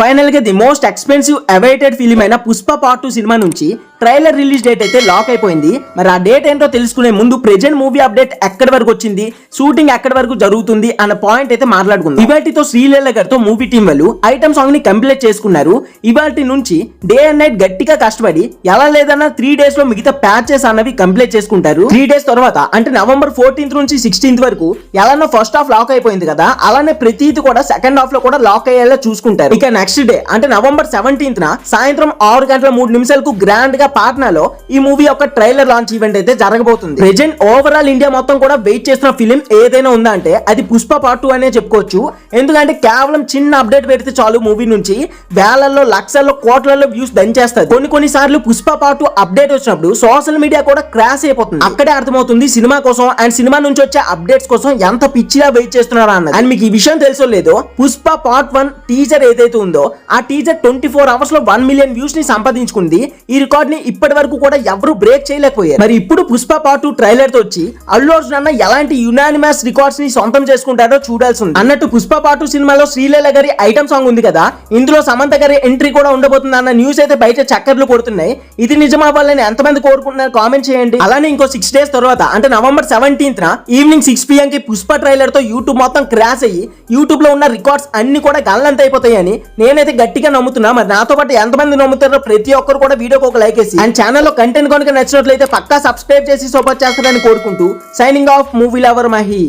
Final గా the most expensive awaited film అయిన Pushpa part 2 cinema నుంచి ట్రైలర్ రిలీజ్ డేట్ అయితే లాక్ అయిపోయింది. మరి ఆ డేట్ ఏంటో తెలుసుకునే ముందు ప్రెజెంట్ మూవీ అప్డేట్ ఎక్కడి వరకు వచ్చింది, షూటింగ్ ఎక్కడి వరకు జరుగుతుంది అన్న పాయింట్ అయితే మాట్లాడుకుందాం. ఇవాటితో శ్రీలీల గారితో మూవీ టీం వాళ్ళు ఐటమ్ సాంగ్ ని కంప్లీట్ చేసుకున్నారు. ఇవాటి నుంచి డే అండ్ నైట్ గట్టిగా కష్టపడి ఎలా లేదన్నా 3 days లో మిగతా ప్యాచెస్ అన్నవి కంప్లీట్ చేసుకుంటారు. 3 days తర్వాత అంటే నవంబర్ 14th నుంచి 16th వరకు ఎలానో ఫస్ట్ హాఫ్ లాక్ అయిపోయింది కదా, అలానే ప్రతిది కూడా సెకండ్ హాఫ్ లో కూడా లాక్ అయ్యేలా చూసుకుంటారు. ఇక నెక్స్ట్ డే అంటే నవంబర్ 17th సాయంత్రం 6:03 గ్రాండ్ గా పాట్నాలో ఈ మూవీ యొక్క ట్రైలర్ లాంచ్ ఈవెంట్ అయితే జరగబోతుంది. ప్రెజెంట్ ఓవరాల్ ఇండియా మొత్తం కూడా వెయిట్ చేస్తున్న ఫిలిం ఏదైనా ఉందా అంటే అది పుష్ప పార్ట్ 2 అనే చెప్పుకోవచ్చు. ఎందుకంటే కేవలం చిన్న అప్డేట్ పెడితే చాలు మూవీ నుంచి వేలల్లో లక్షల్లో కోట్లలో వ్యూస్ దంచేస్తుంది. కొన్ని సార్లు పుష్ప పార్ట్ 2 అప్డేట్ వచ్చినప్పుడు సోషల్ మీడియా కూడా క్రాష్ అయిపోతుంది. అక్కడే అర్థమవుతుంది సినిమా కోసం అండ్ సినిమా నుంచి వచ్చే అప్డేట్స్ కోసం ఎంత పిచ్చిగా వెయిట్ చేస్తున్నారా అన్నది. అండ్ మీకు ఈ విషయం తెలుసో లేదో, పుష్ప పార్ట్ 1 టీజర్ ఏదైతే ఉందో ఆ టీజర్ 24 hours లో 1 million వ్యూస్ ని సంపాదించుకుంది. ఈ రికార్డ్ ని ఇప్పటి వరకు కూడా ఎవరు బ్రేక్ చేయలేకపోయారు. మరి ఇప్పుడు పుష్ప పార్ట్ 2 ట్రైలర్ తో వచ్చి అల్లు అర్జున్ అన్న ఎలాంటి యునానిమస్ రికార్డ్స్ ని సొంతం చేసుకుంటారో చూడాల్సి ఉంది. అన్నట్టు పుష్ప పార్ట్ 2 సినిమాలో శ్రీలీల గారి ఐటమ్ సాంగ్ ఉంది కదా, ఇందులో సమంత గారి ఎంట్రీ కూడా ఉండబోతుంది అన్న న్యూస్ అయితే బయట చక్కర్లు కొడుతున్నాయి. ఇది నిజం అవ్వాలని ఎంతమంది కోరుకుంటున్నారు కామెంట్ చేయండి. అలానే ఇంకో 6 days తర్వాత అంటే నవంబర్ 17th ఈవినింగ్ 6 PM కి పుష్ప ట్రైలర్ తో యూట్యూబ్ మొత్తం క్రాష్ అయ్యి యూట్యూబ్ లో ఉన్న రికార్డ్స్ అన్ని కూడా గల్లంత అయిపోతాయని నేనైతే గట్టిగా నమ్ముతున్నా. మరి నాతో పాటు ఎంతమంది నమ్ముతారో ప్రతి ఒక్కరు కూడా వీడియోకి ఒక లైక్ వేసి అండ్ ఛానల్లో కంటెంట్ కనుక నచ్చినట్లయితే పక్కా సబ్స్క్రైబ్ చేసి సపోర్ట్ చేస్తారని కోరుకుంటూ signing off movie lover Mahi.